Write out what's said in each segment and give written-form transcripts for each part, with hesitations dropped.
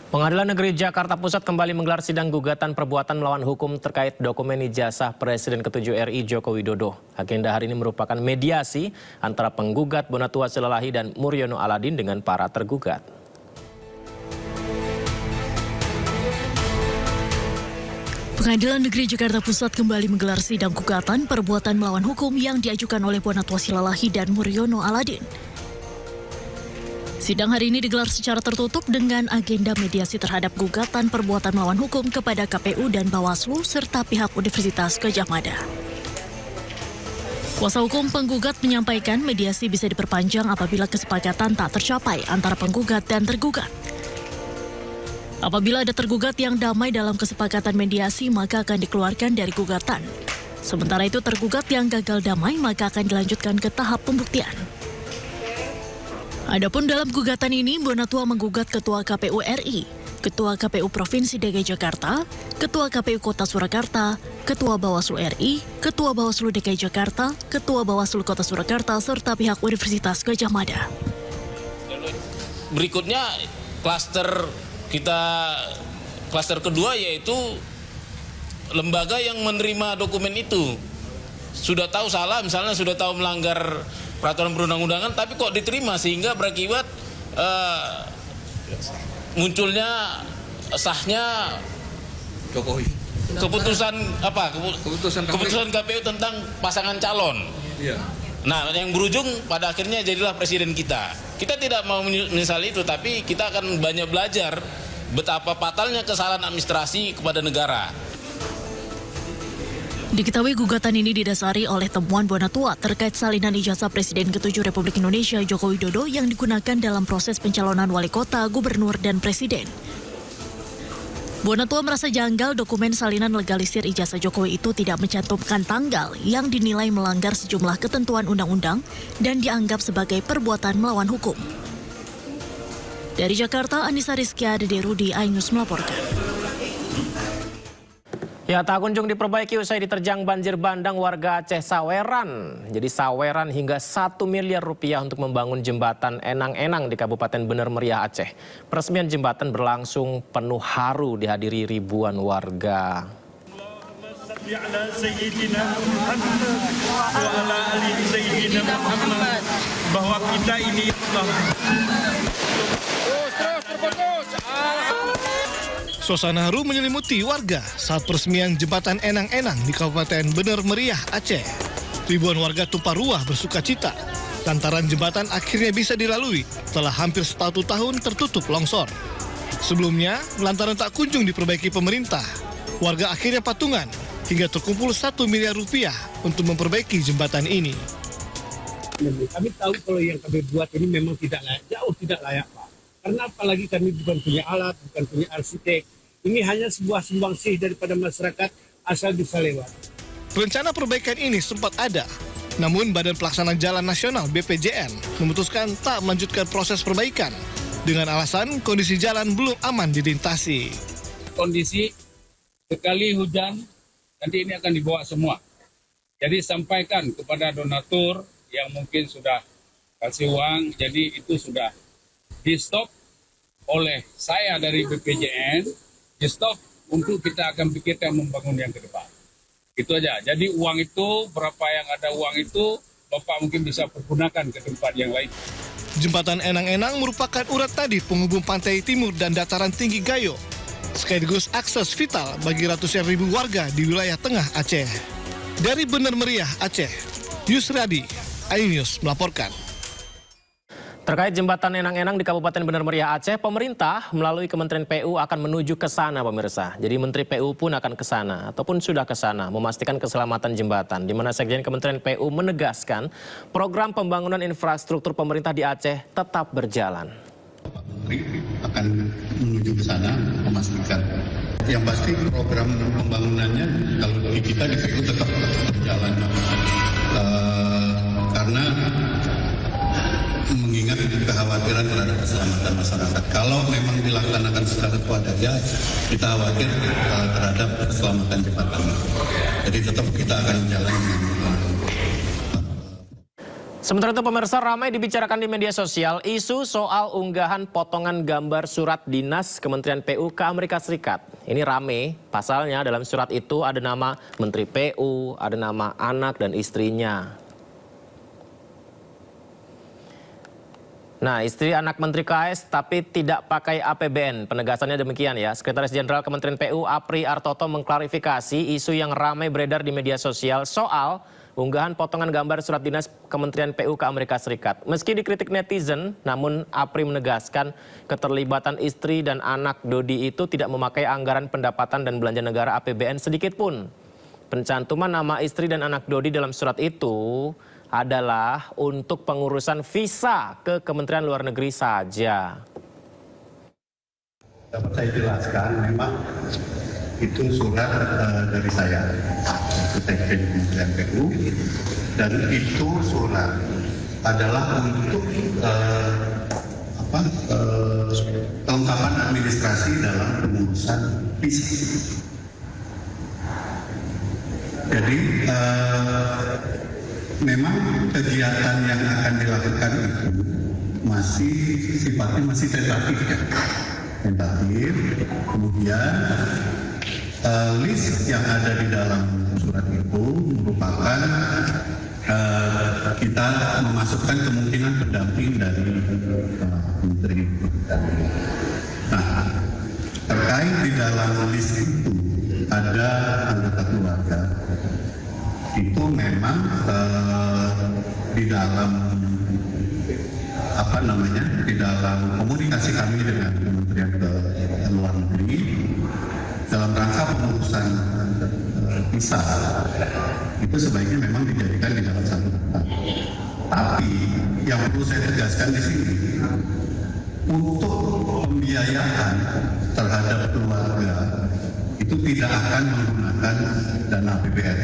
Pengadilan Negeri Jakarta Pusat kembali menggelar sidang gugatan perbuatan melawan hukum terkait dokumen ijazah Presiden ke-7 RI Joko Widodo. Agenda hari ini merupakan mediasi antara penggugat Bonatua Silalahi dan Muriono Aladin dengan para tergugat. Pengadilan Negeri Jakarta Pusat kembali menggelar sidang gugatan perbuatan melawan hukum yang diajukan oleh Bonatua Silalahi dan Muriono Aladin. Sidang hari ini digelar secara tertutup dengan agenda mediasi terhadap gugatan perbuatan melawan hukum kepada KPU dan Bawaslu serta pihak Universitas Gadjah Mada. Kuasa hukum penggugat menyampaikan mediasi bisa diperpanjang apabila kesepakatan tak tercapai antara penggugat dan tergugat. Apabila ada tergugat yang damai dalam kesepakatan mediasi, maka akan dikeluarkan dari gugatan. Sementara itu tergugat yang gagal damai, maka akan dilanjutkan ke tahap pembuktian. Adapun dalam gugatan ini, Bonatua menggugat Ketua KPU RI, Ketua KPU Provinsi DKI Jakarta, Ketua KPU Kota Surakarta, Ketua Bawaslu RI, Ketua Bawaslu DKI Jakarta, Ketua Bawaslu Kota Surakarta, serta pihak Universitas Gadjah Mada. Berikutnya klaster kedua yaitu lembaga yang menerima dokumen itu. Sudah tahu salah, misalnya sudah tahu melanggar peraturan perundang-undangan, tapi kok diterima sehingga berakibat munculnya sahnya Jokowi. Keputusan KPU tentang pasangan calon. Iya. Nah, yang berujung pada akhirnya jadilah presiden kita. Kita tidak mau menyesali itu, tapi kita akan banyak belajar betapa fatalnya kesalahan administrasi kepada negara. Diketahui gugatan ini didasari oleh temuan Bonatua terkait salinan ijazah Presiden ke-7 Republik Indonesia Joko Widodo yang digunakan dalam proses pencalonan wali kota, gubernur, dan presiden. Bonatua merasa janggal dokumen salinan legalisir ijazah Jokowi itu tidak mencantumkan tanggal yang dinilai melanggar sejumlah ketentuan undang-undang dan dianggap sebagai perbuatan melawan hukum. Dari Jakarta, Anissa Rizkia Dederudi, iNews melaporkan. Ya, tak kunjung diperbaiki usai diterjang banjir bandang warga Aceh saweran. Jadi saweran hingga 1 miliar rupiah untuk membangun jembatan Enang-Enang di Kabupaten Bener Meriah Aceh. Peresmian jembatan berlangsung penuh haru dihadiri ribuan warga. Bahwa kita ini Suasana haru menyelimuti warga saat peresmian jembatan Enang-Enang di Kabupaten Bener Meriah, Aceh. Ribuan warga tumpah ruah bersuka cita lantaran jembatan akhirnya bisa dilalui setelah hampir 1 tahun tertutup longsor. Sebelumnya, lantaran tak kunjung diperbaiki pemerintah, warga akhirnya patungan hingga terkumpul 1 miliar rupiah untuk memperbaiki jembatan ini. Kami tahu kalau yang kami buat ini memang tidak layak, jauh tidak layak, Pak. Karena apalagi kami bukan punya alat, bukan punya arsitek. Ini hanya sebuah sumbangsih daripada masyarakat asal bisa lewat. Rencana perbaikan ini sempat ada, namun Badan Pelaksana Jalan Nasional BPJN memutuskan tak melanjutkan proses perbaikan dengan alasan kondisi jalan belum aman dilintasi. Kondisi sekali hujan, nanti ini akan dibawa semua. Jadi sampaikan kepada donatur yang mungkin sudah kasih uang, jadi itu sudah di-stop oleh saya dari BPJN, di-stop untuk kita akan pikirkan membangun yang ke depan. Itu aja. Jadi uang itu, berapa yang ada uang itu, Bapak mungkin bisa pergunakan ke tempat yang lain. Jembatan Enang-Enang merupakan urat nadi penghubung pantai timur dan dataran tinggi Gayo, sekaligus akses vital bagi ratusan ribu warga di wilayah tengah Aceh. Dari Bener Meriah, Aceh, Yusradi, iNews melaporkan. Terkait jembatan Enang-Enang di Kabupaten Bener Meriah Aceh, pemerintah melalui Kementerian PU akan menuju ke sana, pemirsa. Jadi Menteri PU pun akan ke sana ataupun sudah ke sana memastikan keselamatan jembatan, di mana Sekjen Kementerian PU menegaskan program pembangunan infrastruktur pemerintah di Aceh tetap berjalan. Menteri akan menuju ke sana memastikan. Yang pasti program pembangunannya kalau di kita di PU tetap berjalan. Karena mengingat kekhawatiran terhadap keselamatan masyarakat. Kalau memang dilaksanakan secara swadaya, kita khawatir terhadap keselamatan jembatan. Jadi tetap kita akan jalan. Sementara itu pemirsa, ramai dibicarakan di media sosial isu soal unggahan potongan gambar surat dinas Kementerian PU ke Amerika Serikat. Ini ramai, pasalnya dalam surat itu ada nama Menteri PU, ada nama anak dan istrinya. Nah, istri anak Menteri KS tapi tidak pakai APBN. Penegasannya demikian ya. Sekretaris Jenderal Kementerian PU Apri Artoto mengklarifikasi isu yang ramai beredar di media sosial soal unggahan potongan gambar surat dinas Kementerian PU ke Amerika Serikat. Meski dikritik netizen, namun Apri menegaskan keterlibatan istri dan anak Dodi itu tidak memakai anggaran pendapatan dan belanja negara APBN sedikit pun. Pencantuman nama istri dan anak Dodi dalam surat itu adalah untuk pengurusan visa ke Kementerian Luar Negeri saja. Dapat saya jelaskan, memang itu surat dari saya, Sekjen Kementerian PU, dan itu surat adalah untuk kelengkapan administrasi dalam pengurusan visa. Jadi memang kegiatan yang akan dilakukan itu masih sifatnya masih tentatif ya. Tentatif, kemudian list yang ada di dalam surat itu merupakan kita memasukkan kemungkinan pendamping dari Menteri Perdagangan. Nah, terkait di dalam list itu ada anggota keluarga. Itu memang di dalam di dalam komunikasi kami dengan Kementerian Luar Negeri dalam rangka pengurusan visa itu sebaiknya memang dijadikan di dalam satu tempat. Tapi yang perlu saya tegaskan di sini, untuk pembiayaan terhadap keluarga itu tidak akan menggunakan dana APBN.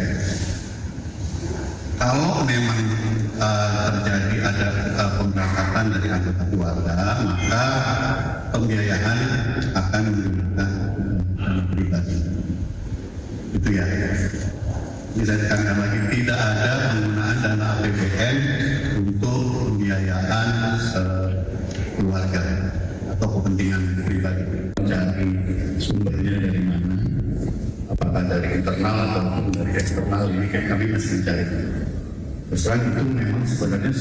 Kalau memang terjadi ada pemberangkatan dari anggota keluarga, maka pembiayaan akan menggunakan dana pribadi. Itu ya. Bisa dikatakan lagi, tidak ada penggunaan dana APBN untuk pembiayaan keluarga atau kepentingan pribadi. Mencari sumbernya dari mana? Apakah dari internal atau dari eksternal, ini kami masih mencari. Terus itu memang sebenarnya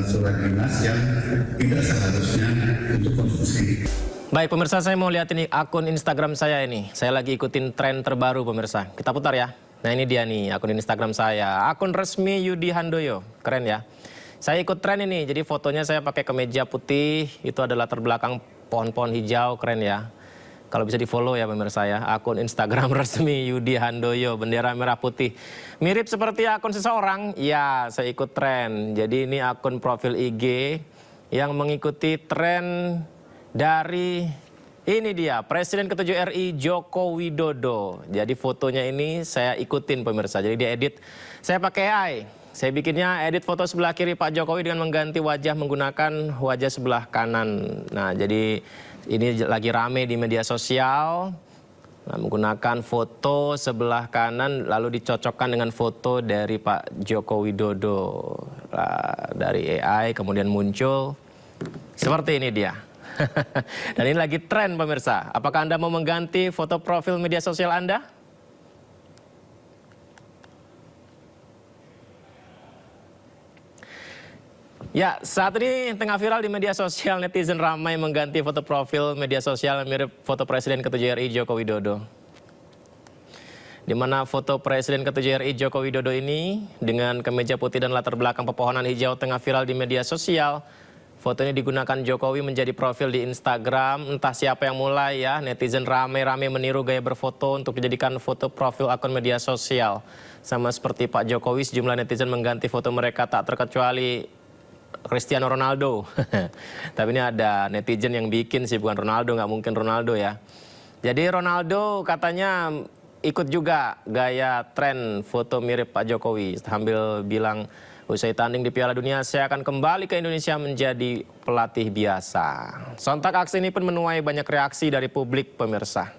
surat dinas yang tidak seharusnya untuk konsumsi. Baik pemirsa, saya mau lihat ini akun Instagram saya ini. Saya lagi ikutin tren terbaru pemirsa. Kita putar ya. Nah ini dia nih akun Instagram saya. Akun resmi Yudi Handoyo. Keren ya. Saya ikut tren ini. Jadi fotonya saya pakai kemeja putih. Itu adalah latar belakang pohon-pohon hijau. Keren ya. Kalau bisa di follow ya pemirsa ya, akun Instagram resmi Yudi Handoyo, bendera merah putih. Mirip seperti akun seseorang, ya saya ikut tren. Jadi ini akun profil IG yang mengikuti tren dari ini dia, Presiden ke-7 RI Joko Widodo. Jadi fotonya ini saya ikutin pemirsa, jadi diedit. Saya pakai AI, saya bikinnya edit foto sebelah kiri Pak Jokowi dengan mengganti wajah menggunakan wajah sebelah kanan. Nah jadi ini lagi rame di media sosial, menggunakan foto sebelah kanan lalu dicocokkan dengan foto dari Pak Joko Widodo. Dari AI kemudian muncul seperti ini dia. Dan ini lagi tren pemirsa. Apakah Anda mau mengganti foto profil media sosial Anda? Ya, saat ini tengah viral di media sosial, netizen ramai mengganti foto profil media sosial yang mirip foto Presiden ke-7 RI Joko Widodo. Di mana foto Presiden ke-7 RI Joko Widodo ini dengan kemeja putih dan latar belakang pepohonan hijau tengah viral di media sosial. Foto ini digunakan Jokowi menjadi profil di Instagram. Entah siapa yang mulai ya, netizen ramai-ramai meniru gaya berfoto untuk dijadikan foto profil akun media sosial. Sama seperti Pak Jokowi, sejumlah netizen mengganti foto mereka tak terkecuali Cristiano Ronaldo. Tapi ini ada netizen yang bikin sih, bukan Ronaldo, nggak mungkin Ronaldo ya. Jadi Ronaldo katanya ikut juga gaya tren foto mirip Pak Jokowi. Sambil bilang, usai tanding di Piala Dunia, saya akan kembali ke Indonesia menjadi pelatih biasa. Sontak aksi ini pun menuai banyak reaksi dari publik pemirsa.